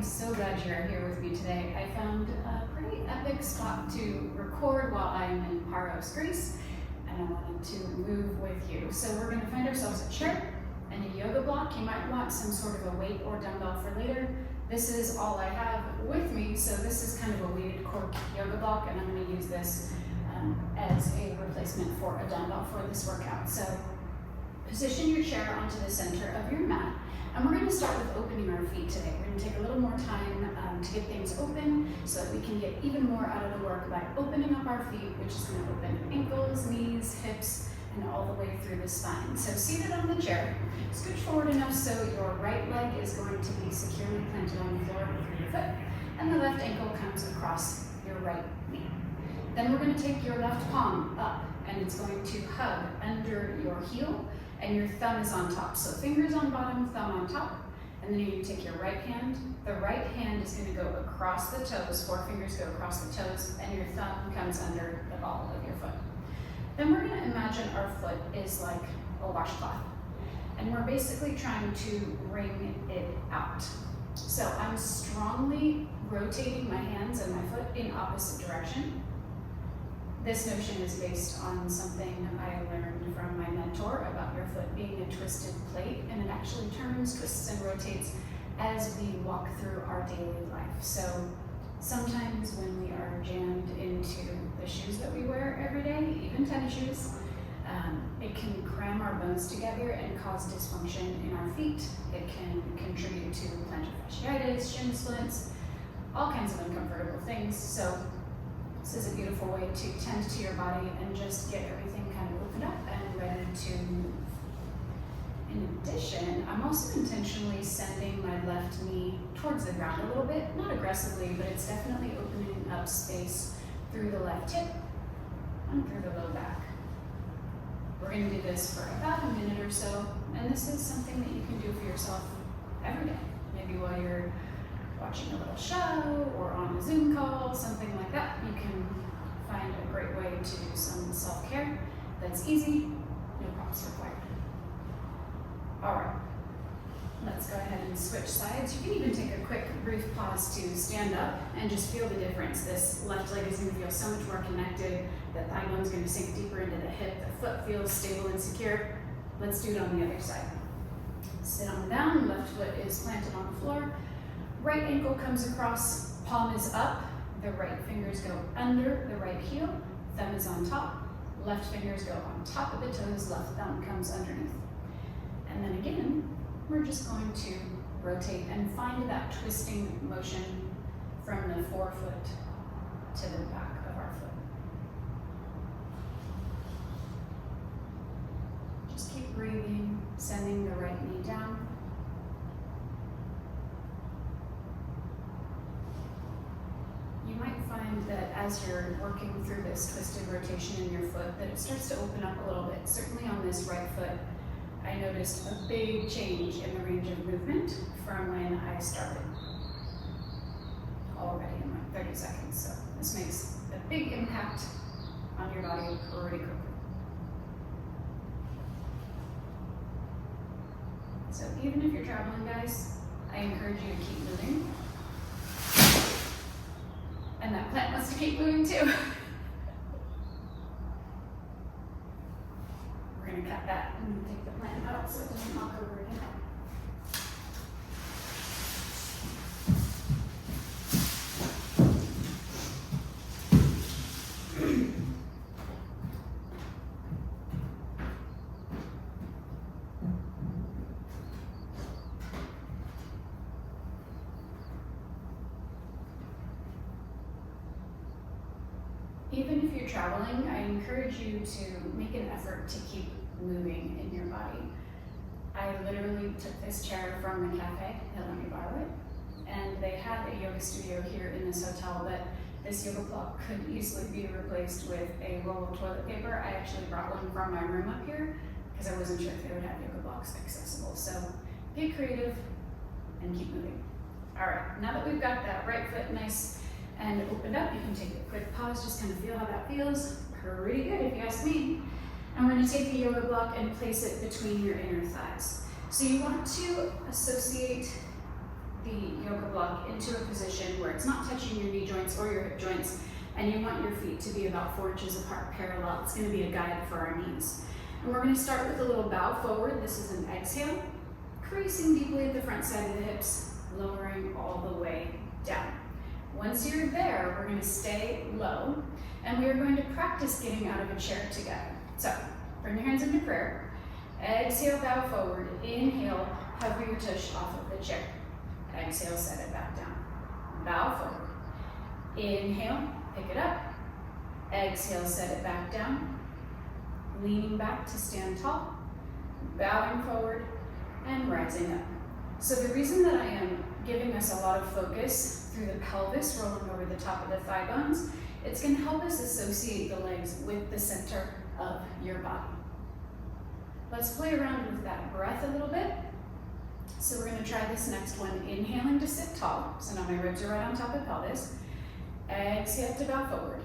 am so glad you're here with me today. I found a pretty epic spot to record while I'm in Paros, Greece, and I wanted to move with you. So we're going to find ourselves a chair and a yoga block. You might want some sort of a weight or dumbbell for later. This is all I have with me, so this is kind of a weighted cork yoga block, and I'm going to use this as a replacement for a dumbbell for this workout. So position your chair onto the center of your mat. And we're going to start with opening our feet today. We're going to take a little more time to get things open so that we can get even more out of the work by opening up our feet, which is going to open ankles, knees, hips, and all the way through the spine. So seated on the chair, scooch forward enough so your right leg is going to be securely planted on the floor with your foot, and the left ankle comes across your right knee. Then we're going to take your left palm up, and it's going to hug under your heel, and your thumb is on top. So fingers on bottom, thumb on top, and then you take your right hand. The right hand is going to go across the toes, 4 fingers go across the toes, and your thumb comes under the ball of your foot. Then we're going to imagine our foot is like a washcloth, and we're basically trying to wring it out. So I'm strongly rotating my hands and my foot in opposite direction. This notion is based on something I learned from my mentor about your foot being a twisted plate, and it actually turns, twists, and rotates as we walk through our daily life. So sometimes when we are jammed into the shoes that we wear every day, even tennis shoes, it can cram our bones together and cause dysfunction in our feet. It can contribute to plantar fasciitis, shin splints, all kinds of uncomfortable things. So this is a beautiful way to tend to your body and just get everything kind of opened up and ready to move. In addition, I'm also intentionally sending my left knee towards the ground a little bit, not aggressively, but it's definitely opening up space through the left hip and through the low back. We're going to do this for about a minute or so, and this is something that you can do for yourself every day. Maybe while you're watching a little show or on a Zoom call, something like that. You can find a great way to do some self-care that's easy, no props required. All right, let's go ahead and switch sides. You can even take a quick brief pause to stand up and just feel the difference. This left leg is going to feel so much more connected. The thigh bone is going to sink deeper into the hip. The foot feels stable and secure. Let's do it on the other side. Sit on down, left foot is planted on the floor. Right ankle comes across, palm is up, the right fingers go under the right heel, thumb is on top, left fingers go on top of the toes, left thumb comes underneath. And then again, we're just going to rotate and find that twisting motion from the forefoot to the back of our foot. Just keep breathing, sending the right knee down. You might find that as you're working through this twisted rotation in your foot, that it starts to open up a little bit. Certainly on this right foot, I noticed a big change in the range of movement from when I started. Already in like 30 seconds, so this makes a big impact on your body pretty quickly. So even if you're traveling, guys, I encourage you to keep moving. And that plant wants to keep moving too. We're going to cut that and take the plant out so it doesn't knock over again. Even if you're traveling, I encourage you to make an effort to keep moving in your body. I literally took this chair from the cafe, they let me borrow it, and they had a yoga studio here in this hotel, but this yoga block could easily be replaced with a roll of toilet paper. I actually brought one from my room up here because I wasn't sure if they would have yoga blocks accessible. So get creative and keep moving. All right, now that we've got that right foot nice and opened up, you can take a quick pause, just kind of feel how that feels. Pretty good if you ask me. And we're going to take the yoga block and place it between your inner thighs. So you want to associate the yoga block block into a position where it's not touching your knee joints or your hip joints, and you want your feet to be about 4 inches apart parallel. It's going to be a guide for our knees. And we're going to start with a little bow forward. This is an exhale, creasing deeply at the front side of the hips, lowering all the way down. Once you're there, we're going to stay low, and we are going to practice getting out of a chair together. So, bring your hands into prayer. Exhale, bow forward. Inhale, hover your tush off of the chair. Exhale, set it back down. Bow forward. Inhale, pick it up. Exhale, set it back down. Leaning back to stand tall. Bowing forward and rising up. So the reason that I am giving us a lot of focus through the pelvis, rolling over the top of the thigh bones, it's going to help us associate the legs with the center of your body. Let's play around with that breath a little bit. So we're going to try this next one, inhaling to sit tall. So now my ribs are right on top of pelvis. Exhale to bow forward.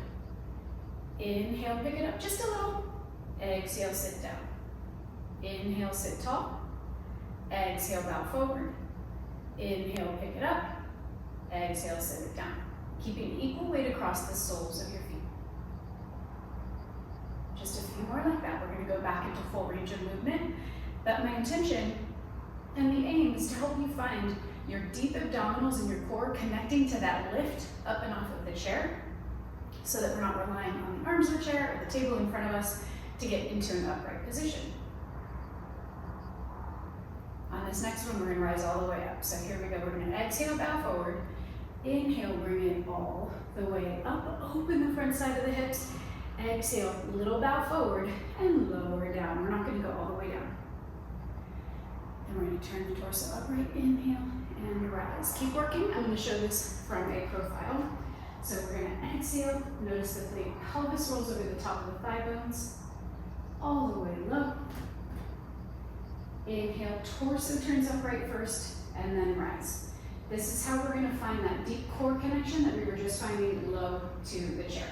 Inhale, pick it up just a little. Exhale, sit down. Inhale, sit tall. Exhale, bow forward. Inhale, pick it up. Exhale, sit it down. Keeping equal weight across the soles of your feet. Just a few more like that. We're going to go back into full range of movement. But my intention and the aim is to help you find your deep abdominals and your core connecting to that lift up and off of the chair, so that we're not relying on the arms of the chair or the table in front of us to get into an upright position. On this next one, we're going to rise all the way up. So here we go. We're going to exhale, bow forward. Inhale, bring it all the way up. Open the front side of the hips. Exhale, little bow forward and lower down. We're not going to go all the way down. And we're going to turn the torso upright. Inhale and rise. Keep working. I'm going to show this from a profile. So we're going to exhale. Notice that the pelvis rolls over the top of the thigh bones, all the way low. Inhale, torso turns upright first, and then rise. This is how we're going to find that deep core connection that we were just finding low to the chair.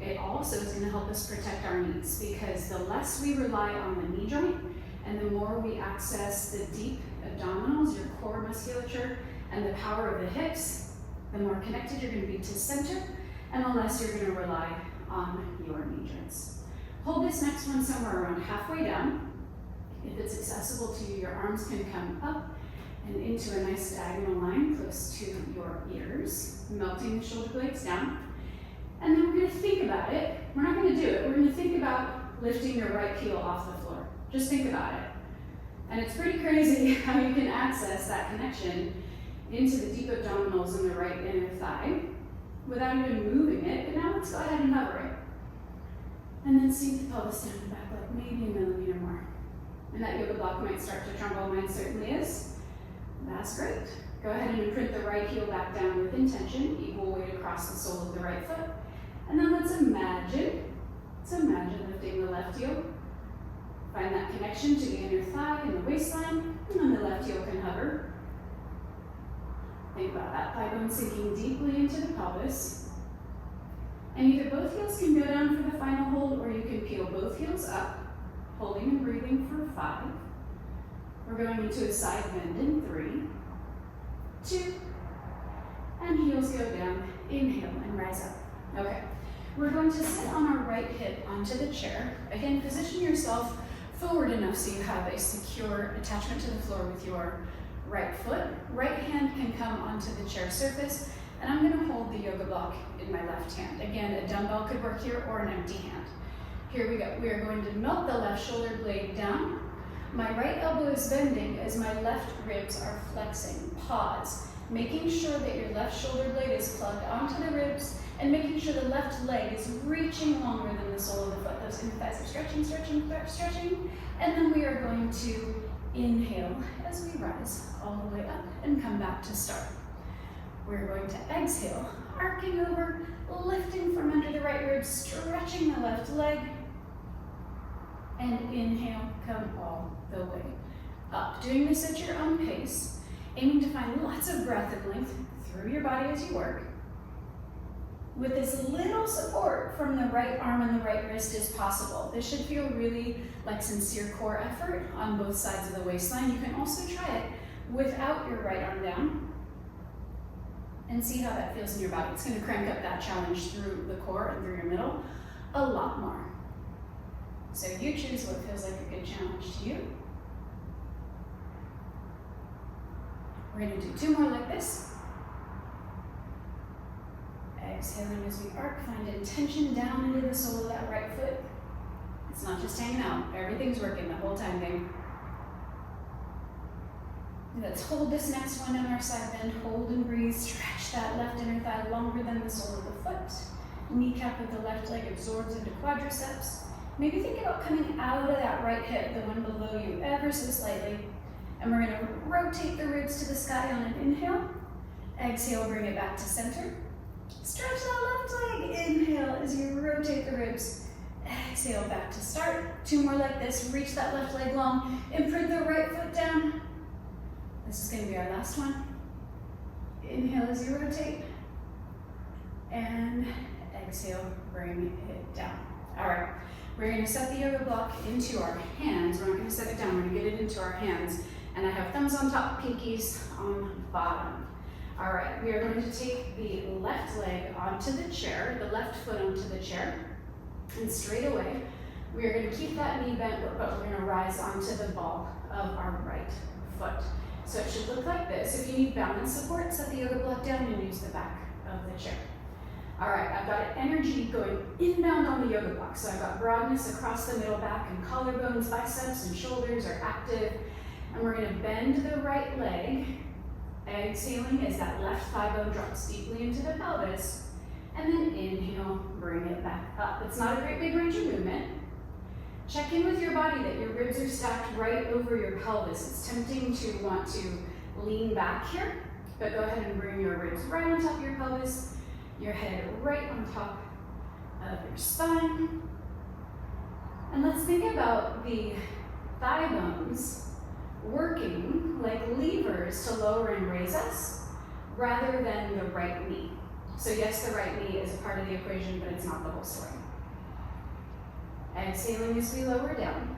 It also is going to help us protect our knees, because the less we rely on the knee joint and the more we access the deep abdominals, your core musculature, and the power of the hips, the more connected you're going to be to center, and the less you're going to rely on your knee joints. Hold this next one somewhere around halfway down. If it's accessible to you, your arms can come up and into a nice diagonal line close to your ears, melting the shoulder blades down. And then we're going to think about it. We're not going to do it. We're going to think about lifting your right heel off the floor. Just think about it. And it's pretty crazy how you can access that connection into the deep abdominals and the right inner thigh without even moving it. But now let's go ahead and hover it. And then sink the pelvis down and back like maybe a millimeter more. And that yoga block might start to tremble. Mine certainly is. That's great. Go ahead and imprint the right heel back down with intention, equal weight across the sole of the right foot. And then let's imagine lifting the left heel. Find that connection to the inner thigh and the waistline, and then the left heel can hover. Think about that thigh bone sinking deeply into the pelvis. And either both heels can go down for the final hold, or you can peel both heels up, holding and breathing for 5. We're going into a side bend in 3, 2, and heels go down. Inhale and rise up. Okay. We're going to sit on our right hip onto the chair. Again, position yourself forward enough so you have a secure attachment to the floor with your right foot. Right hand can come onto the chair surface, and I'm going to hold the yoga block in my left hand. Again, a dumbbell could work here or an empty hand. Here we go. We are going to melt the left shoulder blade down. My right elbow is bending as my left ribs are flexing. Pause, making sure that your left shoulder blade is plugged onto the ribs, and making sure the left leg is reaching longer than the sole of the foot. Those inner thighs are stretching, stretching, stretching. And then we are going to inhale as we rise all the way up and come back to start. We're going to exhale, arcing over, lifting from under the right rib, stretching the left leg. And inhale, come all the way up. Doing this at your own pace, aiming to find lots of breath and length through your body as you work, with as little support from the right arm and the right wrist as possible. This should feel really like sincere core effort on both sides of the waistline. You can also try it without your right arm down and see how that feels in your body. It's going to crank up that challenge through the core and through your middle a lot more. So you choose what feels like a good challenge to you. We're going to do 2 more like this. Exhaling as we arc, find intention down into the sole of that right foot. It's not just hanging out. Everything's working the whole time, babe. Let's hold this next one in our side bend. Hold and breathe. Stretch that left inner thigh longer than the sole of the foot. Kneecap with the left leg absorbs into quadriceps. Maybe think about coming out of that right hip, the one below you, ever so slightly. And we're going to rotate the ribs to the sky on an inhale. Exhale, bring it back to center. Stretch that left leg. Inhale as you rotate the ribs. Exhale, back to start. 2 more like this. Reach that left leg long. Imprint the right foot down. This is going to be our last one. Inhale as you rotate. And exhale, bring it down. All right. We're going to set the yoga block into our hands. We're not going to set it down. We're going to get it into our hands. And I have thumbs on top, pinkies on bottom. All right, we are going to take the left leg onto the chair, the left foot onto the chair, and straight away, we are going to keep that knee bent, but we're going to rise onto the ball of our right foot. So it should look like this. If you need balance support, set the yoga block down and use the back of the chair. All right, I've got energy going inbound on the yoga block. So I've got broadness across the middle back, and collarbones, biceps, and shoulders are active. And we're going to bend the right leg. Exhaling as that left thigh bone drops deeply into the pelvis. And then inhale, bring it back up. It's not a great big range of movement. Check in with your body that your ribs are stacked right over your pelvis. It's tempting to want to lean back here, but go ahead and bring your ribs right on top of your pelvis, your head right on top of your spine. And let's think about the thigh bones working like levers to lower and raise us rather than the right knee. So yes, the right knee is a part of the equation, but it's not the whole story. Exhaling as we lower down.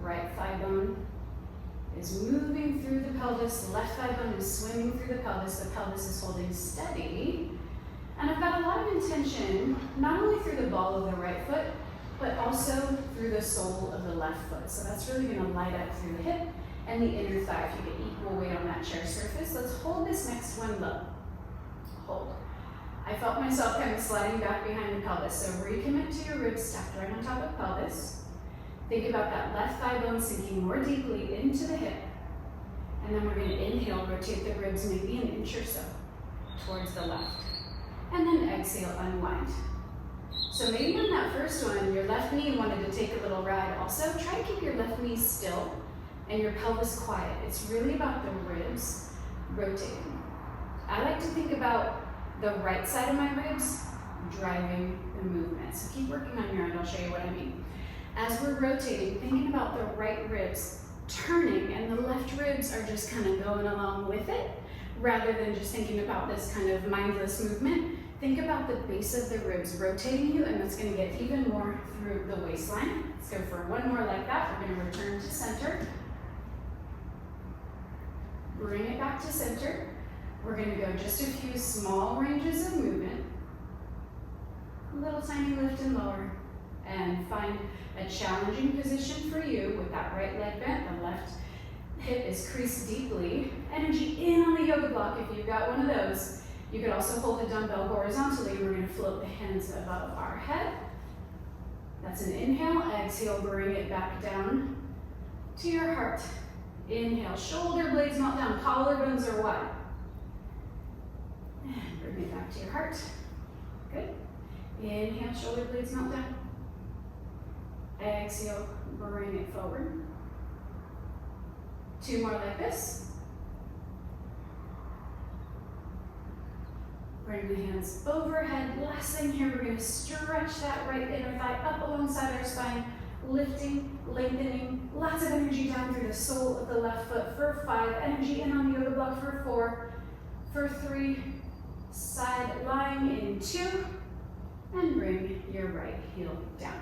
Right thigh bone is moving through the pelvis. The left thigh bone is swimming through the pelvis. The pelvis is holding steady. And I've got a lot of intention, not only through the ball of the right foot, but also through the sole of the left foot. So that's really going to light up through the hip and the inner thigh if you get equal weight on that chair surface. Let's hold this next one low. Hold. I felt myself kind of sliding back behind the pelvis. So recommit to your ribs stacked right on top of pelvis. Think about that left thigh bone sinking more deeply into the hip. And then we're going to inhale, rotate the ribs maybe an inch or so towards the left. And then exhale, unwind. So maybe on that first one, your left knee wanted to take a little ride also. Try to keep your left knee still and your pelvis quiet. It's really about the ribs rotating. I like to think about the right side of my ribs driving the movement. So keep working on your end, I'll show you what I mean. As we're rotating, thinking about the right ribs turning and the left ribs are just kind of going along with it rather than just thinking about this kind of mindless movement. Think about the base of the ribs rotating you, and that's going to get even more through the waistline. Let's go for one more like that. We're going to return to center. Bring it back to center. We're going to go just a few small ranges of movement. A little tiny lift and lower. And find a challenging position for you with that right leg bent. The left hip is creased deeply. Energy in on the yoga block if you've got one of those. You could also hold the dumbbell horizontally. We're going to float the hands above our head. That's an inhale. Exhale, bring it back down to your heart. Inhale, shoulder blades melt down, collarbones are wide. And bring it back to your heart. Good. Inhale, shoulder blades melt down. Exhale, bring it forward. 2 more like this. Bring the hands overhead. Last thing here, we're going to stretch that right inner thigh up alongside our spine, lifting, lengthening, lots of energy down through the sole of the left foot for 5, energy in on the yoga block for 4, for 3, side lying in 2, and bring your right heel down.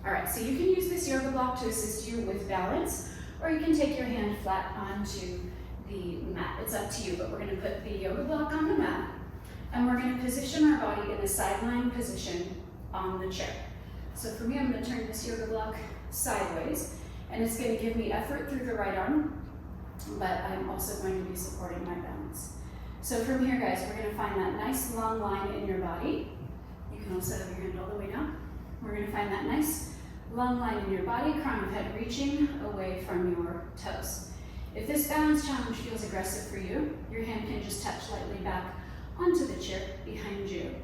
All right, so you can use this yoga block to assist you with balance, or you can take your hand flat onto the mat. It's up to you, but we're gonna put the yoga block on the mat, and we're gonna position our body in a sideline position on the chair. So for me, I'm gonna turn this yoga block sideways, and it's gonna give me effort through the right arm, but I'm also going to be supporting my balance. So from here, guys, we're gonna find that nice long line in your body. You can also have your hand all the way down. We're gonna find that nice long line in your body, crown of head reaching away from your toes. If this balance challenge feels aggressive for you, your hand can just touch lightly back onto the chair behind you.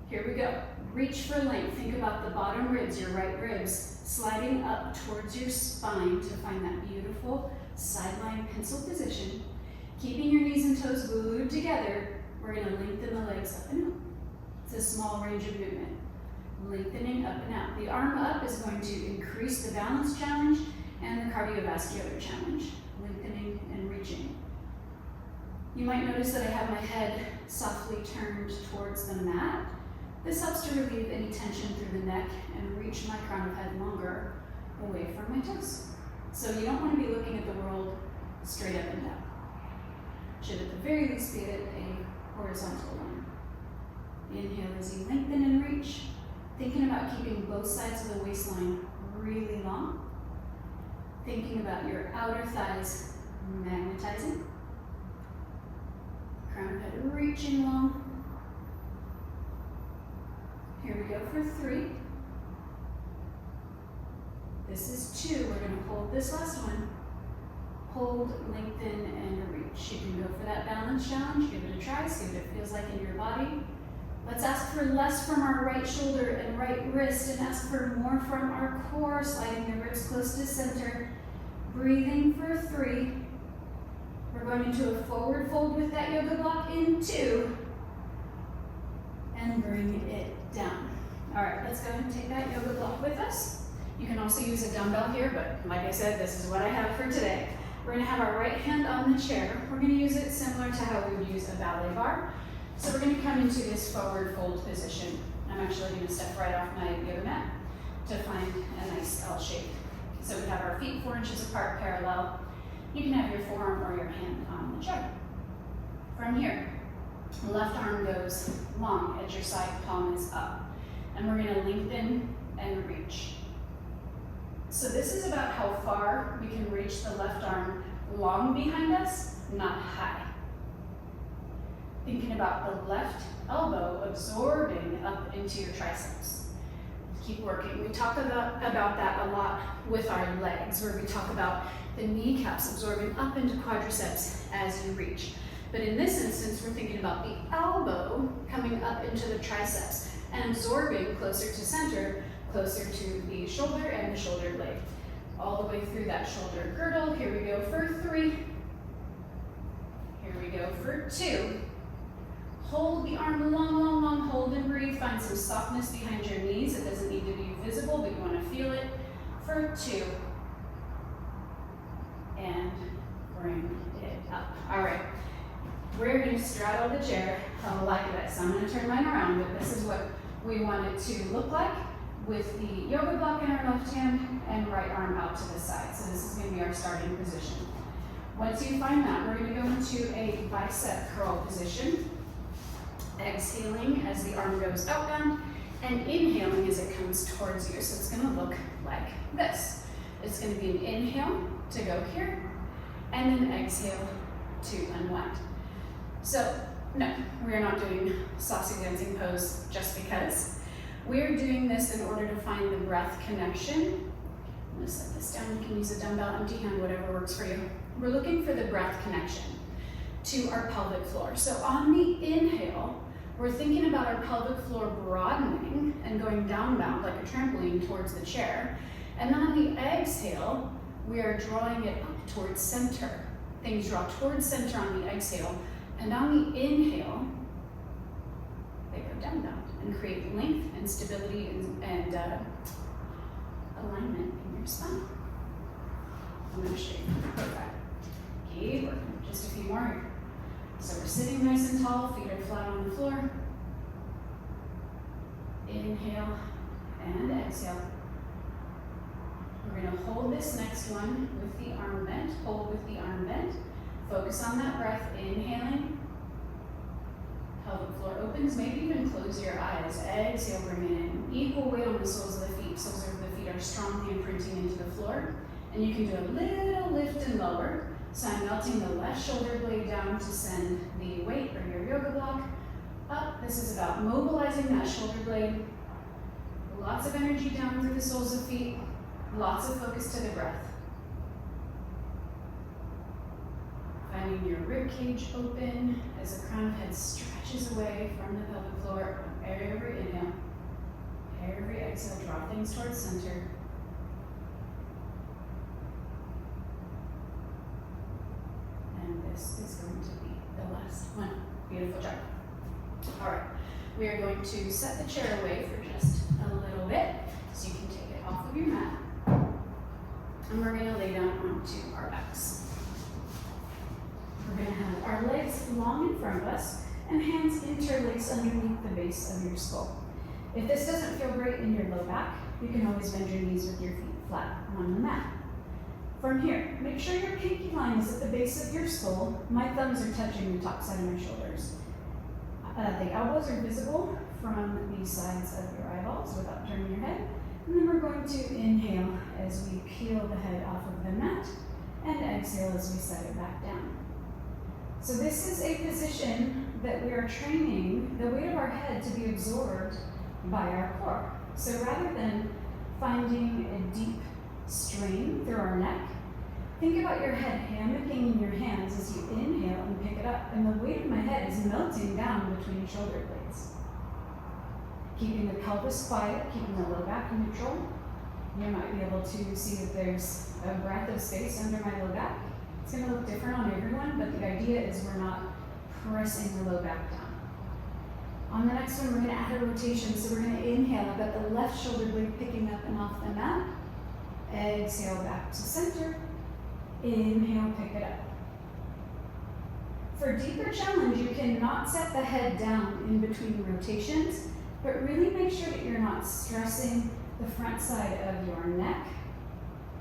Here we go. Reach for length. Think about the bottom ribs, your right ribs, sliding up towards your spine to find that beautiful sideline pencil position. Keeping your knees and toes glued together, we're gonna lengthen the legs up and out. It's a small range of movement. Lengthening up and out. The arm up is going to increase the balance challenge and the cardiovascular challenge. Lengthening and reaching. You might notice that I have my head softly turned towards the mat. This helps to relieve any tension through the neck and reach my crown of head longer away from my toes. So you don't want to be looking at the world straight up and down. Should at the very least be at a horizontal line. Inhale as you lengthen and reach. Thinking about keeping both sides of the waistline really long. Thinking about your outer thighs magnetizing. Crown of head reaching long. Here we go for 3. This is 2. We're going to hold this last one. Hold, lengthen, and reach. You can go for that balance challenge. Give it a try. See what it feels like in your body. Let's ask for less from our right shoulder and right wrist, and ask for more from our core, sliding the ribs close to center. Breathing for 3. We're going into a forward fold with that yoga block in 2. And bring it down. All right, let's go ahead and take that yoga block with us. You can also use a dumbbell here, but like I said, this is what I have for today. We're gonna have our right hand on the chair. We're gonna use it similar to how we would use a ballet bar. So we're gonna come into this forward fold position. I'm actually gonna step right off my yoga mat to find a nice L shape. So we have our feet 4 inches apart, parallel. You can have your forearm or your hand on the chair. From here, left arm goes long as your side palm is up. And we're gonna lengthen and reach. So this is about how far we can reach the left arm long behind us, not high. Thinking about the left elbow absorbing up into your triceps. Keep working. We talk about that a lot with our legs, where we talk about the kneecaps absorbing up into quadriceps as you reach. But in this instance, we're thinking about the elbow coming up into the triceps and absorbing closer to center, closer to the shoulder and the shoulder blade. All the way through that shoulder girdle. Here we go for 3. Here we go for 2. Hold the arm long, long, long. Hold and breathe. Find some softness behind your knees. It doesn't need to be visible, but you want to feel it for 2. And bring it up. All right. We're going to straddle the chair like this. I'm going to turn mine around, but this is what we want it to look like with the yoga block in our left hand and right arm out to the side. So this is going to be our starting position. Once you find that, we're going to go into a bicep curl position. Exhaling as the arm goes outbound and inhaling as it comes towards you. So it's going to look like this. It's going to be an inhale to go here and an exhale to unwind. So no, we're not doing saucy dancing pose just because. We're doing this in order to find the breath connection. I'm going to set this down. You can use a dumbbell, empty hand, whatever works for you. We're looking for the breath connection to our pelvic floor. So on the inhale, we're thinking about our pelvic floor broadening and going downbound like a trampoline towards the chair. And on the exhale, we are drawing it up towards center. Things draw towards center on the exhale. And on the inhale, they go downbound and create length and stability and alignment in your spine. I'm going to show you. Perfect. Keep working. Just a few more here. So we're sitting nice and tall, feet are flat on the floor. Inhale and exhale. We're gonna hold this next one with the arm bent, hold with the arm bent. Focus on that breath, inhaling. Pelvic floor opens, maybe even close your eyes. Exhale, bring it in. Equal weight on the soles of the feet. Soles of the feet are strongly imprinting into the floor. And you can do a little lift and lower. So I'm melting the left shoulder blade down to send the weight or your yoga block up. This is about mobilizing that shoulder blade. Lots of energy down through the soles of feet. Lots of focus to the breath. Finding your rib cage open as the crown of head stretches away from the pelvic floor. Every inhale, every exhale, draw things towards center. And this is going to be the last one. Beautiful job. All right, we are going to set the chair away for just a little bit so you can take it off of your mat. And we're going to lay down onto our backs. We're going to have our legs long in front of us and hands interlaced underneath the base of your skull. If this doesn't feel great in your low back, you can always bend your knees with your feet flat on the mat. From here, make sure your pinky line is at the base of your skull. My thumbs are touching the top side of my shoulders. The elbows are visible from the sides of your eyeballs without turning your head. And then we're going to inhale as we peel the head off of the mat and exhale as we set it back down. So this is a position that we are training the weight of our head to be absorbed by our core. So rather than finding a deep strain through our neck, think about your head hammocking in your hands as you inhale and pick it up, and the weight of my head is melting down between shoulder blades. Keeping the pelvis quiet, keeping the low back neutral. You might be able to see that there's a breath of space under my low back. It's going to look different on everyone, but the idea is we're not pressing the low back down. On the next one, we're going to add a rotation. So we're going to inhale. I've got the left shoulder blade picking up and off the mat. Exhale back to center. Inhale, pick it up. For deeper challenge, you cannot set the head down in between rotations, but really make sure that you're not stressing the front side of your neck.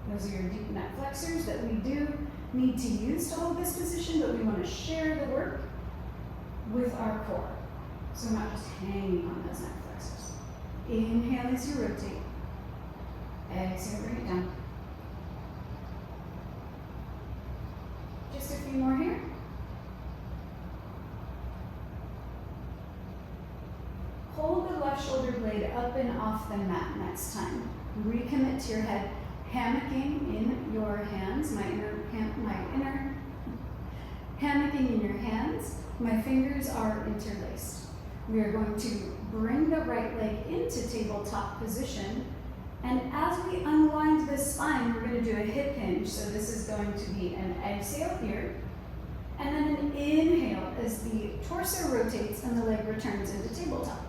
Those are your deep neck flexors that we do need to use to hold this position, but we want to share the work with our core. So we're not just hanging on those neck flexors. Inhale as you rotate. Exhale, bring it down. Just a few more here. Hold the left shoulder blade up and off the mat next time. Recommit to your head, hammocking in your hands, hammocking in your hands. My fingers are interlaced. We are going to bring the right leg into tabletop position. And as we unwind the spine, we're going to do a hip hinge. So this is going to be an exhale here, and then an inhale as the torso rotates and the leg returns into tabletop.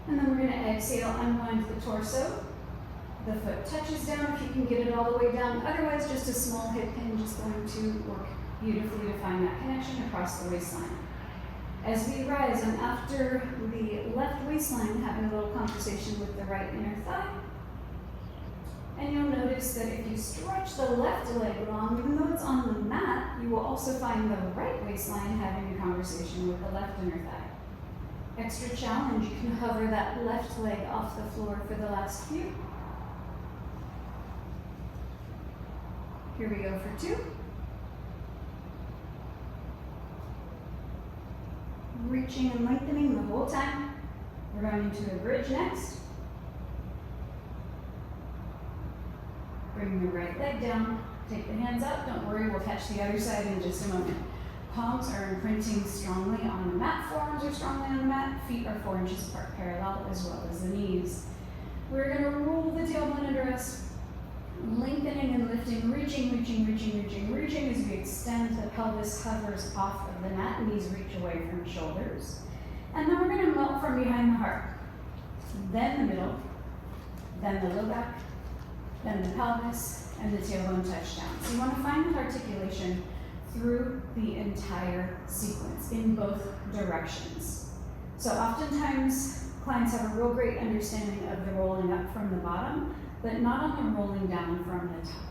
And then we're going to exhale, unwind the torso. The foot touches down if you can get it all the way down. Otherwise, just a small hip hinge is going to work beautifully to find that connection across the waistline. As we rise, and after the left waistline, having a little conversation with the right inner thigh. And you'll notice that if you stretch the left leg long, even though it's on the mat, you will also find the right waistline having a conversation with the left inner thigh. Extra challenge, you can hover that left leg off the floor for the last few. Here we go for 2. Reaching and lengthening the whole time. We're going into a bridge next. Bring the right leg down, take the hands up, don't worry, we'll catch the other side in just a moment. Palms are imprinting strongly on the mat, forearms are strongly on the mat, feet are 4 inches apart parallel as well as the knees. We're going to roll the tailbone under us, lengthening and lifting, reaching as we extend the pelvis, hovers off of the mat, knees reach away from shoulders. And then we're going to melt from behind the heart, then the middle, then the low back, then the pelvis, and the tailbone touch down. So you want to find that articulation through the entire sequence in both directions. So oftentimes clients have a real great understanding of the rolling up from the bottom, but not on the rolling down from the top.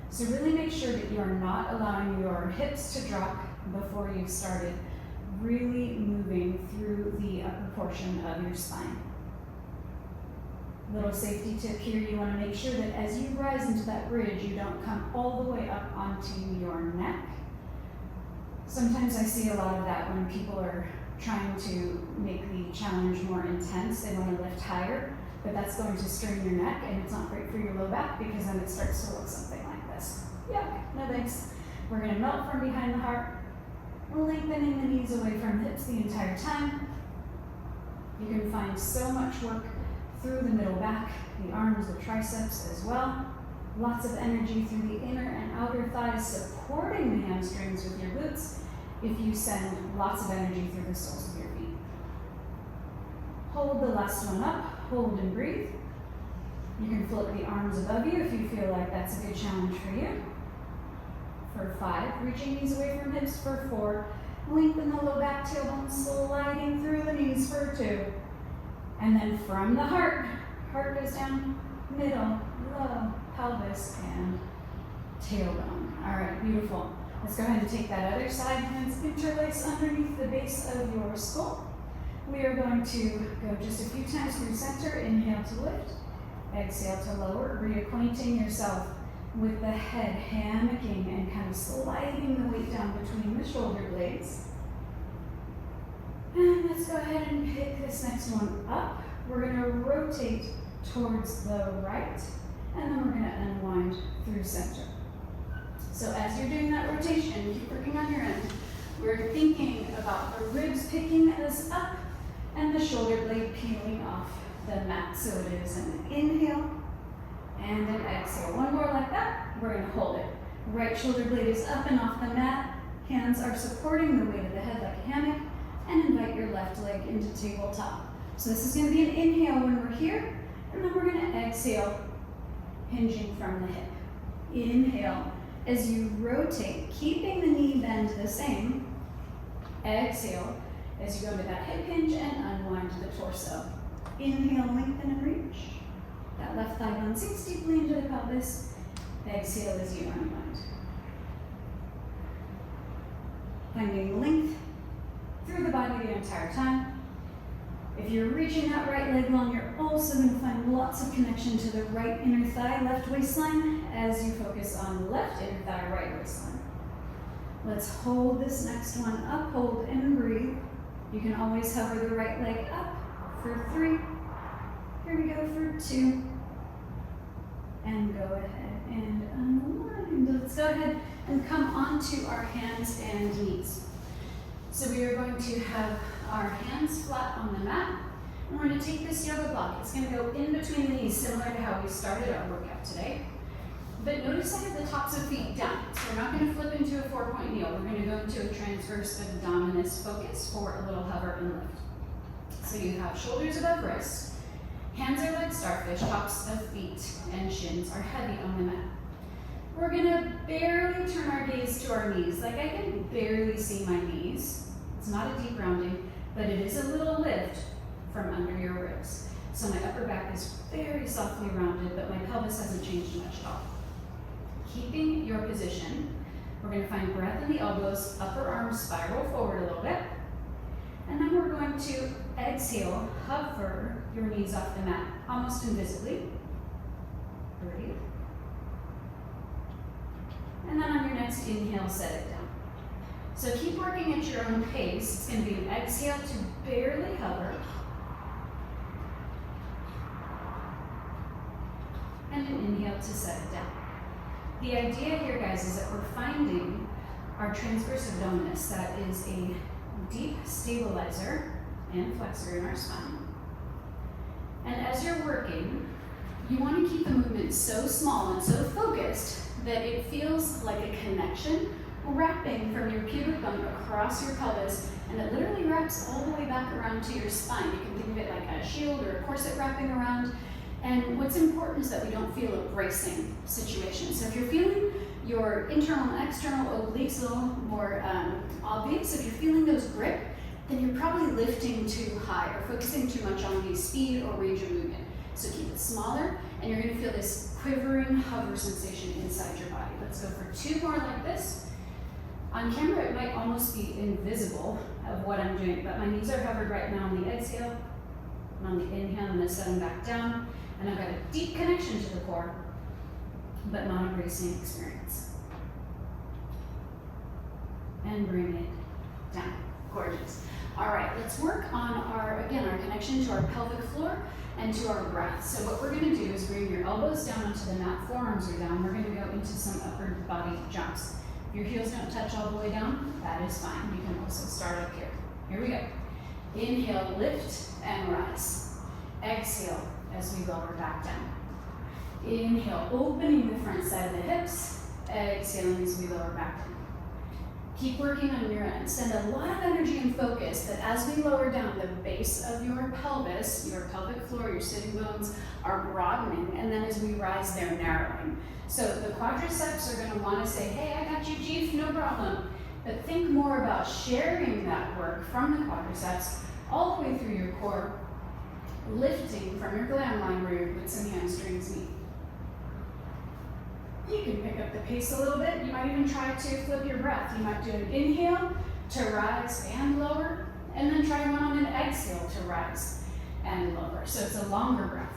So really make sure that you are not allowing your hips to drop before you've started really moving through the upper portion of your spine. Little safety tip here, you want to make sure that as you rise into that bridge, you don't come all the way up onto your neck. Sometimes I see a lot of that when people are trying to make the challenge more intense. They want to lift higher, but that's going to strain your neck, and it's not great for your low back because then it starts to look something like this. Yuck, no thanks. We're going to melt from behind the heart, lengthening the knees away from the hips the entire time. You can find so much work through the middle back, the arms, the triceps as well. Lots of energy through the inner and outer thighs, supporting the hamstrings with your glutes if you send lots of energy through the soles of your feet. Hold the last one up, hold and breathe. You can float the arms above you if you feel like that's a good challenge for you. For 5, reaching knees away from hips. For 4, lengthen the low back, tailbone sliding through the knees. For 2, and then from the heart goes down, middle, low, pelvis, and tailbone. All right, beautiful. Let's go ahead and take that other side. Hands interlace underneath the base of your skull. We are going to go just a few times through center. Inhale to lift, exhale to lower, reacquainting yourself with the head, hammocking and kind of sliding the weight down between the shoulder blades. And let's go ahead and pick this next one up. We're going to rotate towards the right, and then we're going to unwind through center. So as you're doing that rotation, keep working on your end. We're thinking about the ribs picking us up and the shoulder blade peeling off the mat. So it is an inhale and an exhale. One more like that. We're going to hold it. Right shoulder blade is up and off the mat. Hands are supporting the weight of the head like a hammock, and invite your left leg into tabletop. So this is going to be an inhale when we're here, and then we're going to exhale, hinging from the hip. Inhale as you rotate, keeping the knee bend the same. Exhale as you go into that hip hinge and unwind the torso. Inhale, lengthen and reach. That left thigh bone sinks deeply into the pelvis. Exhale as you unwind. Finding length through the body the entire time. If you're reaching that right leg long, you're also going to find lots of connection to the right inner thigh, left waistline, as you focus on left inner thigh, right waistline. Let's hold this next one up, hold and breathe. You can always hover the right leg up for 3. Here we go for 2. And go ahead and unwind. Let's go ahead and come onto our hands and knees. So we are going to have our hands flat on the mat, and we're going to take this yoga block. It's going to go in between the knees, similar to how we started our workout today. But notice I have the tops of feet down, so we're not going to flip into a 4-point kneel. We're going to go into a transverse abdominis focus for a little hover and lift. So you have shoulders above wrists, hands are like starfish, tops of feet and shins are heavy on the mat. We're going to barely turn our gaze to our knees. Like I can barely see my knees. It's not a deep rounding, but it is a little lift from under your ribs. So my upper back is very softly rounded, but my pelvis hasn't changed much at all. Keeping your position, we're going to find breath in the elbows, upper arms spiral forward a little bit. And then we're going to exhale, hover your knees off the mat, almost invisibly. Breathe. And then on your next inhale, set it down. So keep working at your own pace. It's going to be an exhale to barely hover. And an inhale to set it down. The idea here, guys, is that we're finding our transverse abdominis. That is a deep stabilizer and flexor in our spine. And as you're working, you want to keep the movement so small and so focused that it feels like a connection wrapping from your pubic bone across your pelvis, and it literally wraps all the way back around to your spine. You can think of it like a shield or a corset wrapping around. And what's important is that we don't feel a bracing situation. So if you're feeling your internal and external obliques a little more obvious, if you're feeling those grip, then you're probably lifting too high or focusing too much on the speed or range of movement. So keep it smaller, and you're gonna feel this quivering hover sensation inside your body. Let's go for 2 more like this. On camera, it might almost be invisible of what I'm doing, but my knees are hovered right now on the exhale. And on the inhale, I'm gonna set them back down, and I've got a deep connection to the core, but not a bracing experience. And bring it down. Gorgeous. All right, let's work on our connection to our pelvic floor and to our breath. So what we're gonna do is bring your elbows down onto the mat, forearms are down. We're gonna go into some upper body jumps. If your heels don't touch all the way down, that is fine. You can also start up here. Here we go. Inhale, lift and rise. Exhale as we lower back down. Inhale, opening the front side of the hips. Exhaling as we lower back down. Keep working on your end. Send a lot of energy and focus that as we lower down, the base of your pelvis, your pelvic floor, your sitting bones are broadening, and then as we rise, they're narrowing. So the quadriceps are gonna wanna say, hey, I got you, Chief, no problem. But think more about sharing that work from the quadriceps all the way through your core, lifting from your glam line where your glutes and hamstrings meet. You can pick up the pace a little bit. You might even try to flip your breath. You might do an inhale to rise and lower, and then try one on an exhale to rise and lower. So it's a longer breath.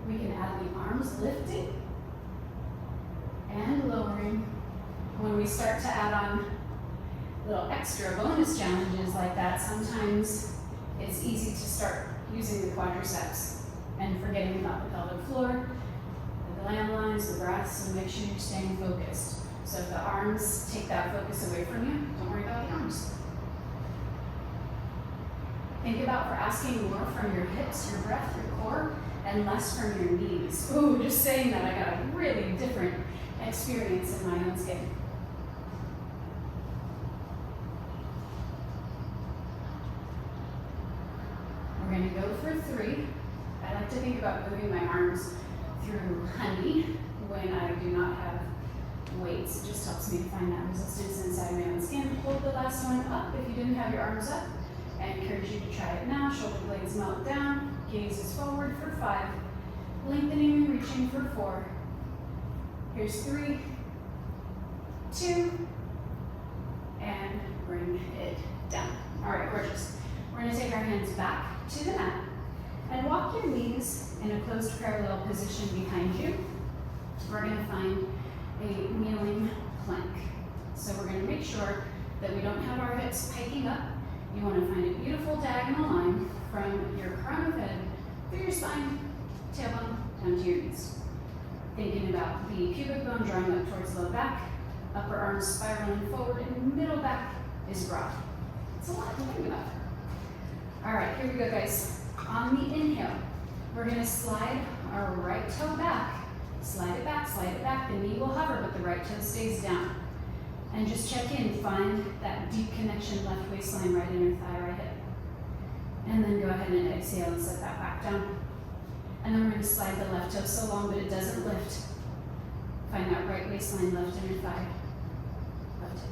We can add the arms lifting and lowering. When we start to add on little extra bonus challenges like that, sometimes it's easy to start using the quadriceps and forgetting about the pelvic floor, the glam lines, the breath, so make sure you're staying focused. So if the arms take that focus away from you, don't worry about the arms. Think about for asking more from your hips, your breath, your core, and less from your knees. Ooh, just saying that, I got a really different experience in my own skin. We're gonna go for 3. I like to think about moving my arms through honey when I do not have weights. It just helps me to find that resistance inside my own skin. Hold the last one up if you didn't have your arms up. I encourage you to try it now. Shoulder blades melt down, gaze is forward for 5. Lengthening and reaching for 4. Here's 3, 2, and bring it down. All right, gorgeous. We're gonna take our hands back to the mat and walk your knees in a closed parallel position behind you. We're gonna find a kneeling plank. So we're gonna make sure that we don't have our hips piking up. You wanna find a beautiful diagonal line from your crown of head through your spine, tailbone, down to your knees. Thinking about the pubic bone drawing up towards low back, upper arms spiraling forward, and middle back is broad. It's a lot to think about. All right, here we go, guys. On the inhale, we're gonna slide our right toe back. Slide it back. The knee will hover, but the right toe stays down. And just check in, find that deep connection, left waistline, right inner thigh, right hip. And then go ahead and exhale and set that back down. And then we're gonna slide the left toe so long that it doesn't lift. Find that right waistline, left inner thigh, left hip.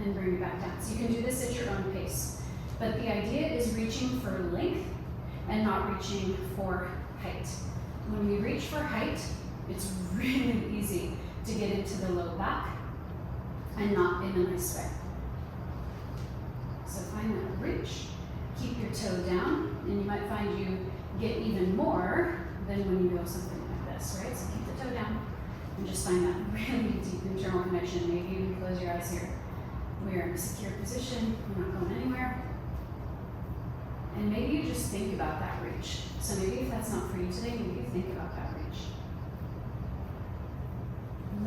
And bring it back down. So you can do this at your own pace. But the idea is reaching for length and not reaching for height. When we reach for height, it's really easy to get into the low back and not in a nice way. So find that reach, keep your toe down, and you might find you get even more than when you go something like this, right? So keep the toe down and just find that really deep internal connection. Maybe you can close your eyes here. We are in a secure position, we're not going anywhere. And maybe you just think about that reach. So maybe if that's not for you today, maybe you think about that reach.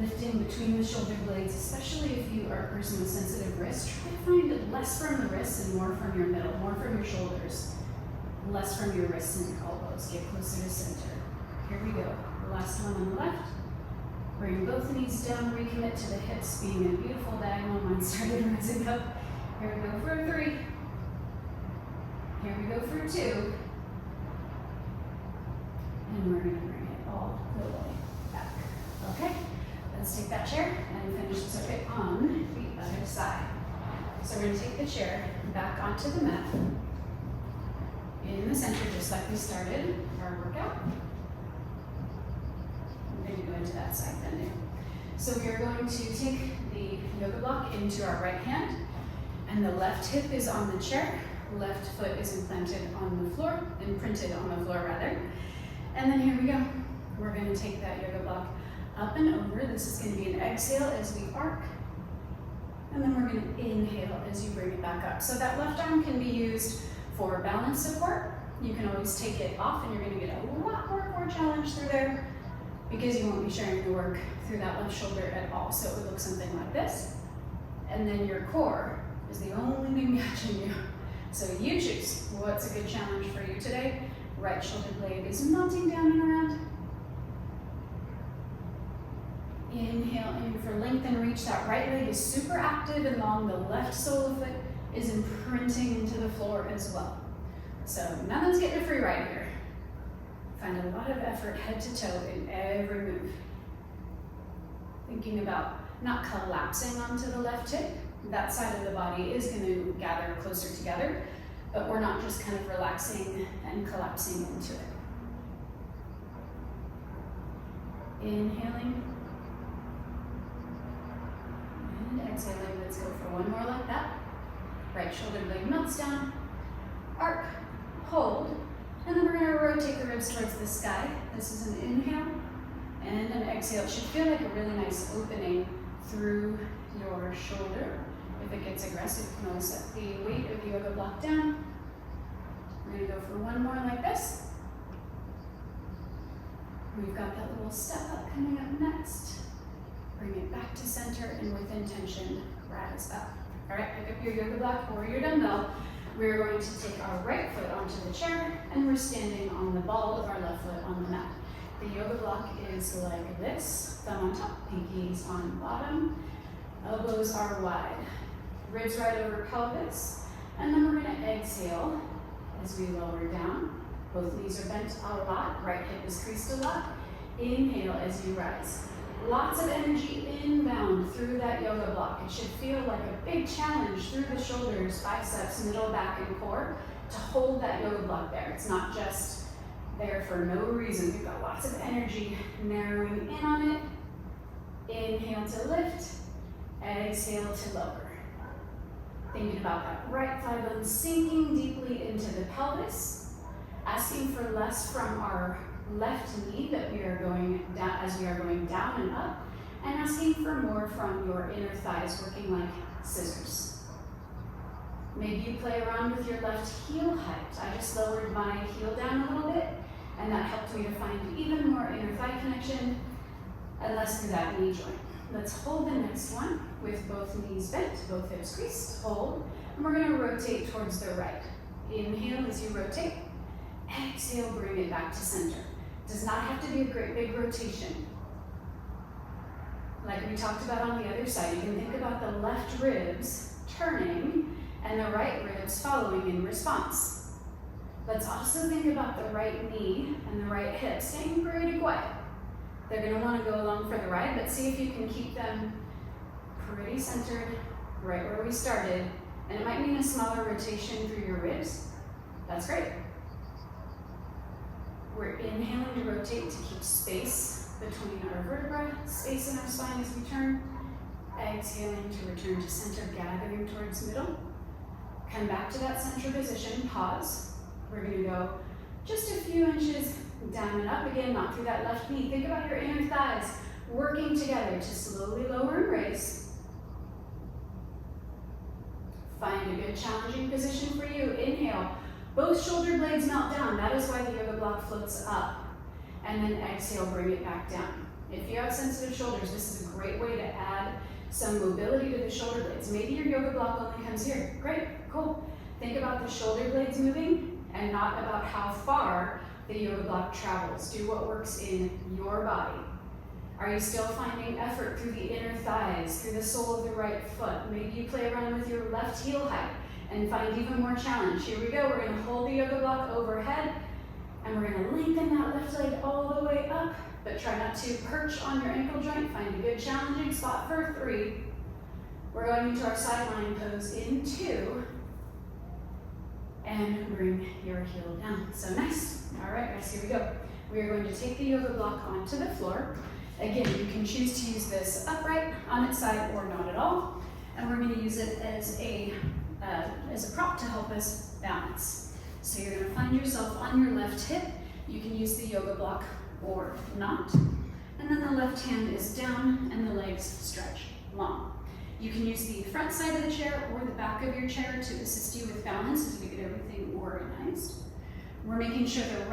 Lifting between the shoulder blades, especially if you are a person with sensitive wrists, try to find less from the wrists and more from your middle, more from your shoulders, less from your wrists and your elbows. Get closer to center. Here we go. The last one on the left. Bring both knees down, recommit to the hips being a beautiful diagonal. Mine started rising up. Here we go for 3. Here we go for 2. And we're going to bring it all the way back. Okay, let's take that chair and finish the circuit on the other side. So we're gonna take the chair back onto the mat in the center, just like we started our workout. I'm gonna go into that side bending. So we are going to take the yoga block into our right hand, and the left hip is on the chair, left foot is imprinted on the floor, rather. And then here we go. We're gonna take that yoga block up and over. This is gonna be an exhale as we arc. And then we're gonna inhale as you bring it back up. So that left arm can be used for balance support. You can always take it off and you're gonna get a lot more core challenge through there because you won't be sharing the work through that left shoulder at all. So it would look something like this. And then your core is the only thing catching you. So you choose what's a good challenge for you today. Right shoulder blade is melting down and around. Inhale in for lengthen, reach. That right leg is super active and long. The left sole of the foot is imprinting into the floor as well. So nothing's getting a free ride here. Find a lot of effort head to toe in every move. Thinking about not collapsing onto the left hip. That side of the body is going to gather closer together, but we're not just kind of relaxing and collapsing into it. Inhaling. And exhaling. Let's go for one more like that. Right shoulder blade melts down. Arc. Hold. And then we're going to rotate the ribs towards the sky. This is an inhale and an exhale. It should feel like a really nice opening through your shoulder. If it gets aggressive, you can always set the weight of the yoga block down. We're going to go for one more like this. We've got that little step up coming up next. Bring it back to center and with intention, rise up. All right, pick up your yoga block or your dumbbell. We're going to take our right foot onto the chair and we're standing on the ball of our left foot on the mat. The yoga block is like this, thumb on top, pinkies on bottom, elbows are wide, ribs right over pelvis, and then we're going to exhale as we lower down. Both knees are bent a lot, right hip is creased a lot. Inhale as you rise. Lots of energy inbound through that yoga block. It should feel like a big challenge through the shoulders, biceps, middle, back, and core to hold that yoga block there. It's not just there for no reason. We've got lots of energy narrowing in on it. Inhale to lift, exhale to lower. Thinking about that right thigh bone sinking deeply into the pelvis, asking for less from our left knee that we are going down as we are going down and up, and asking for more from your inner thighs, working like scissors. Maybe you play around with your left heel height. I just lowered my heel down a little bit, and that helped me to find even more inner thigh connection and less through that knee joint. Let's hold the next one with both knees bent, both hips creased, hold, and we're going to rotate towards the right. Inhale as you rotate, exhale, bring it back to center. Does not have to be a great big rotation. Like we talked about on the other side, you can think about the left ribs turning and the right ribs following in response. Let's also think about the right knee and the right hip staying pretty quiet. They're going to want to go along for the ride, but see if you can keep them pretty centered right where we started. And it might mean a smaller rotation through your ribs. That's great. We're inhaling to rotate to keep space between our vertebrae, space in our spine as we turn. Exhaling to return to center, gathering towards middle. Come back to that center position, pause. We're going to go just a few inches down and up. Again, not through that left knee. Think about your inner thighs working together to slowly lower and raise. Find a good challenging position for you. Inhale. Both shoulder blades melt down. That is why the yoga block floats up. And then exhale, bring it back down. If you have sensitive shoulders, this is a great way to add some mobility to the shoulder blades. Maybe your yoga block only comes here. Great, cool. Think about the shoulder blades moving and not about how far the yoga block travels. Do what works in your body. Are you still finding effort through the inner thighs, through the sole of the right foot? Maybe you play around with your left heel height and find even more challenge. Here we go. We're going to hold the yoga block overhead, and we're going to lengthen that left leg all the way up, but try not to perch on your ankle joint. Find a good challenging spot for 3, We're going into our side lying pose in 2, and bring your heel down. So nice. All right, guys, here we go. We are going to take the yoga block onto the floor. Again, you can choose to use this upright, on its side, or not at all. And we're going to use it as a prop to help us balance. So you're going to find yourself on your left hip. You can use the yoga block or not. And then the left hand is down and the legs stretch long. You can use the front side of the chair or the back of your chair to assist you with balance as we get everything organized. We're making sure the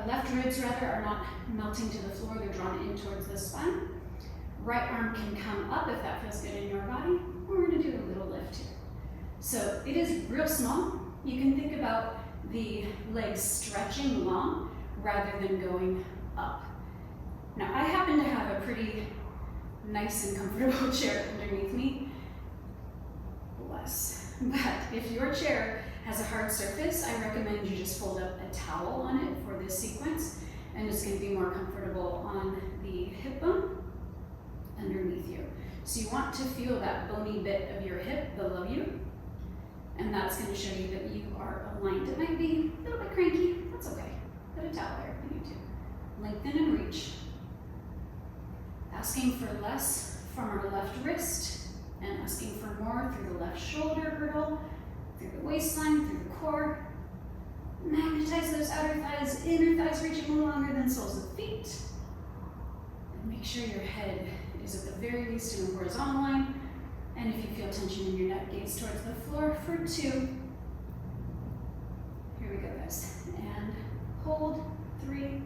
left ribs are not melting to the floor, they're drawn in towards the spine. Right arm can come up if that feels good in your body. We're going to do a little lift here. So it is real small. You can think about the legs stretching long rather than going up. Now I happen to have a pretty nice and comfortable chair underneath me. Bless. But if your chair has a hard surface, I recommend you just fold up a towel on it for this sequence, and it's going to be more comfortable on the hip bone underneath you. So you want to feel that bony bit of your hip below you, and that's going to show you that you are aligned. It might be a little bit cranky, that's okay. Put a towel there if you need to. Lengthen and reach. Asking for less from our left wrist, and asking for more through the left shoulder girdle, through the waistline, through the core. Magnetize those outer thighs, inner thighs reaching a little longer than soles of the feet. And make sure your head is at the very least in the horizontal line. And if you feel tension in your neck, gaze towards the floor for 2. Here we go, guys. And hold, 3,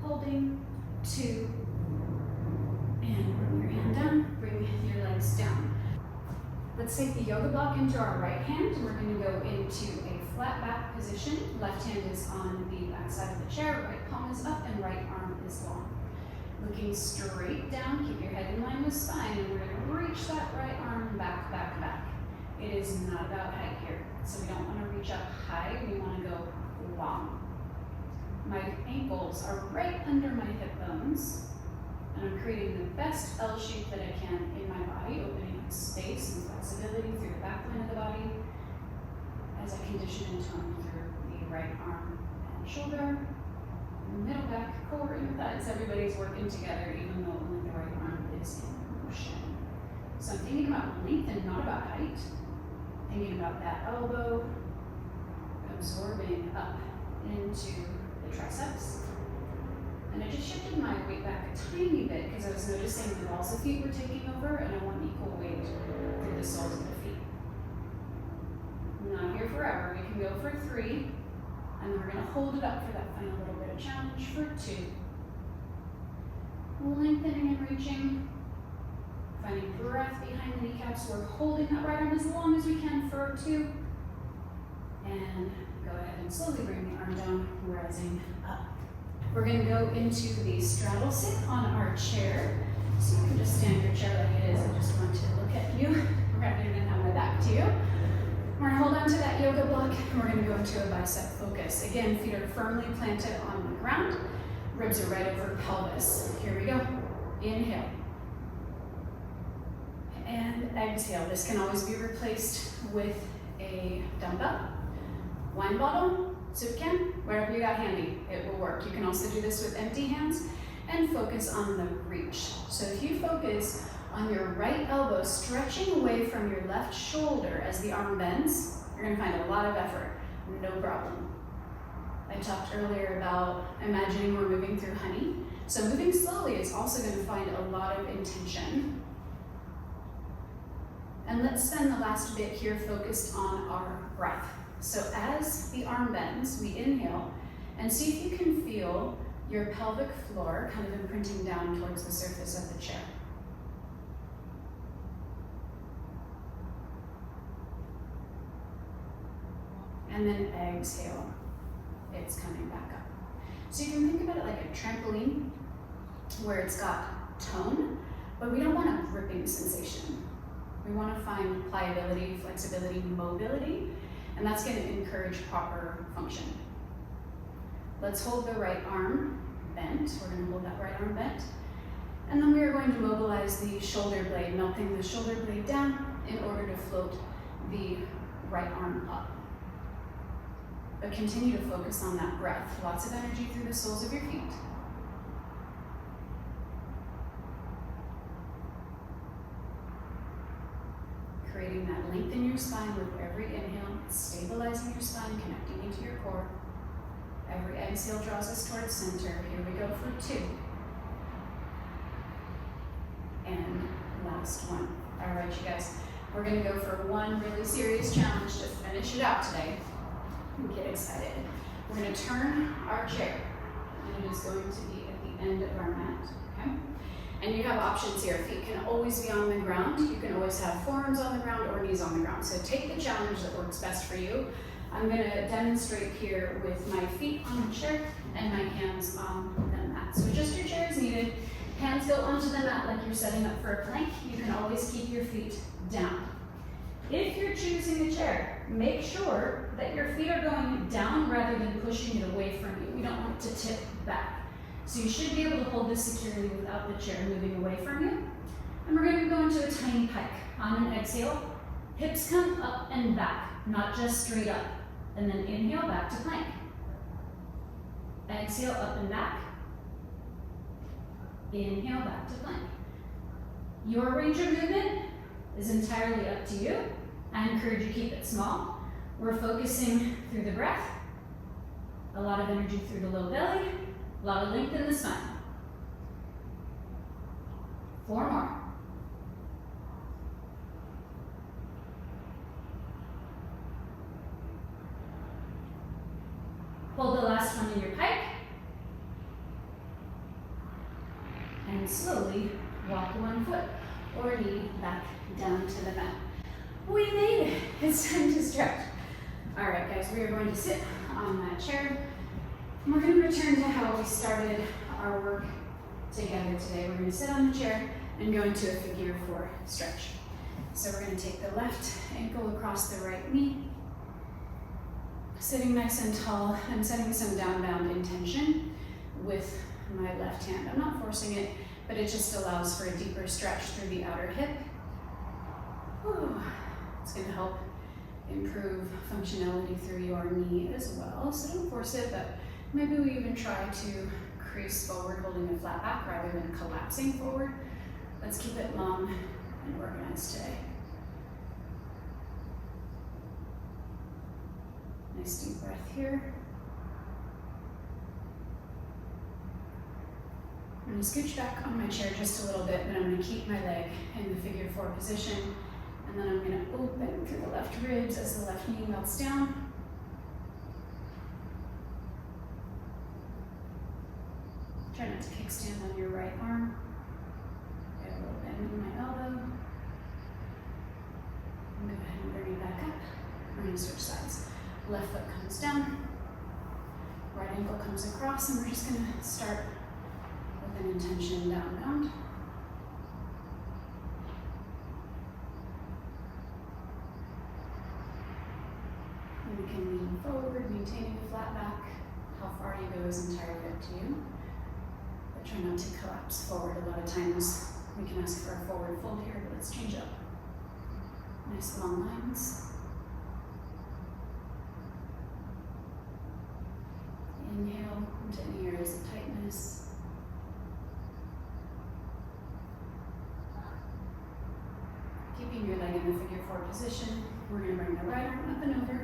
holding, 2. And bring your hand down, bring your legs down. Let's take the yoga block into our right hand. We're going to go into a flat back position. Left hand is on the back side of the chair, right palm is up, and right arm is long. Looking straight down, keep your head in line with spine, and we're going to reach that right arm back, back, back. It is not about height here, so we don't want to reach up high, we want to go long. My ankles are right under my hip bones, and I'm creating the best L shape that I can in my body, opening up space and flexibility through the back line of the body as I condition and tone through the right arm and shoulder, middle back, core, inner thighs. Everybody's working together, even though only the right arm is in motion. So I'm thinking about length and not about height. Thinking about that elbow absorbing up into the triceps. And I just shifted my weight back a tiny bit because I was noticing the balls of feet were taking over, and I want equal weight through the soles of the feet. I'm not here forever. We can go for 3, and then we're going to hold it up for that final little bit of challenge for 2. Lengthening and reaching. Finding breath behind the kneecaps. We're holding that right arm as long as we can for 2. And go ahead and slowly bring the arm down, rising up. We're going to go into the straddle sit on our chair. So you can just stand your chair like it is. I just want to look at you rather than have my back to you. We're going to hold on to that yoga block, and we're going to go into a bicep focus. Again, feet are firmly planted on the ground. Ribs are right over pelvis. Here we go. Inhale. And exhale. This can always be replaced with a dumbbell, wine bottle, soup can, whatever you got handy, it will work. You can also do this with empty hands and focus on the reach. So if you focus on your right elbow stretching away from your left shoulder as the arm bends, you're going to find a lot of effort, no problem. I talked earlier about imagining we're moving through honey. So moving slowly is also going to find a lot of intention. And let's spend the last bit here focused on our breath. So as the arm bends, we inhale, and see if you can feel your pelvic floor kind of imprinting down towards the surface of the chair. And then exhale, it's coming back up. So you can think about it like a trampoline where it's got tone, but we don't want a gripping sensation. We want to find pliability, flexibility, mobility, and that's going to encourage proper function. Let's hold the right arm bent. We're going to hold that right arm bent. And then we are going to mobilize the shoulder blade, melting the shoulder blade down in order to float the right arm up. But continue to focus on that breath. Lots of energy through the soles of your feet. Creating that length in your spine with every inhale, stabilizing your spine, connecting into your core. Every exhale draws us towards center. Here we go for 2. And last one. All right, you guys, we're gonna go for one really serious challenge to finish it out today. Get excited. We're gonna turn our chair, and it is going to be at the end of our mat, okay? And you have options here. Feet can always be on the ground. You can always have forearms on the ground or knees on the ground. So take the challenge that works best for you. I'm gonna demonstrate here with my feet on the chair and my hands on the mat. So adjust your chair as needed. Hands go onto the mat like you're setting up for a plank. You can always keep your feet down. If you're choosing a chair, make sure that your feet are going down rather than pushing it away from you. We don't want it to tip back. So you should be able to hold this securely without the chair moving away from you. And we're going to go into a tiny pike. On an exhale, hips come up and back, not just straight up. And then inhale, back to plank. Exhale, up and back. Inhale, back to plank. Your range of movement is entirely up to you. I encourage you to keep it small. We're focusing through the breath, a lot of energy through the low belly, a lot of length in the spine. 4 more. Hold the last one in your pike. And slowly walk one foot or knee back down to the mat. We made it. It's time to stretch. All right, guys, we are going to sit on that chair. And we're going to return to how we started our work together today. We're going to sit on the chair and go into a figure 4 stretch. So we're going to take the left ankle across the right knee. Sitting nice and tall, I'm setting some down bound intention with my left hand. I'm not forcing it, but it just allows for a deeper stretch through the outer hip. Whew. It's going to help improve functionality through your knee as well. So don't force it, but maybe we even try to crease forward, holding a flat back rather than collapsing forward. Let's keep it long and organized today. Nice deep breath here. I'm going to scooch back on my chair just a little bit, but I'm going to keep my leg in the figure 4 position. And then I'm going to open through the left ribs as the left knee melts down. Try not to kickstand on your right arm. Get a little bend in my elbow. And go ahead and bring it back up. We're going to switch sides. Left foot comes down. Right ankle comes across, and we're just going to start with an intention down bound. And we can lean forward, maintaining a flat back. How far you go is entirely up to you. But try not to collapse forward. A lot of times we can ask for a forward fold here, but let's change up. Nice long lines. Inhale into any areas of tightness. Keeping your leg in the figure 4 position, we're going to bring the right arm up and over.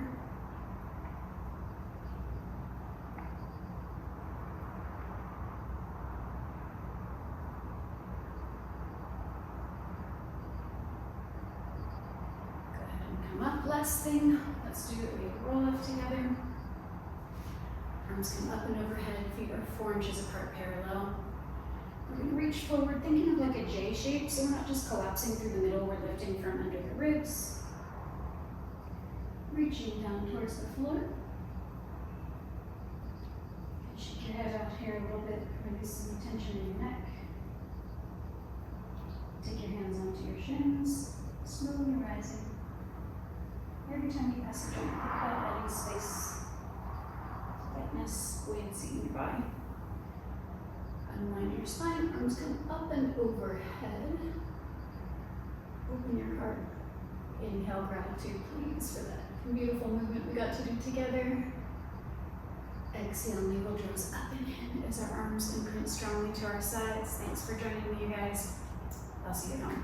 Go ahead and come up. Last thing, let's do a big roll up together. Arms come up and overhead, feet are 4 inches apart parallel. We're going to reach forward, thinking of like a J shape, so we're not just collapsing through the middle, we're lifting from under the ribs. Reaching down towards the floor. Shake your head out here a little bit, release some tension in your neck. Take your hands onto your shins, slowly rising. Every time you pass a joint, pick out any space. Tightness, buoyancy in your body. Unwind your spine, arms come up and overhead. Open your heart Inhale gratitude, please, for that beautiful movement we got to do together. Exhale, navel draws up and in as our arms imprint strongly to our sides. Thanks for joining me, you guys. I'll see you at home.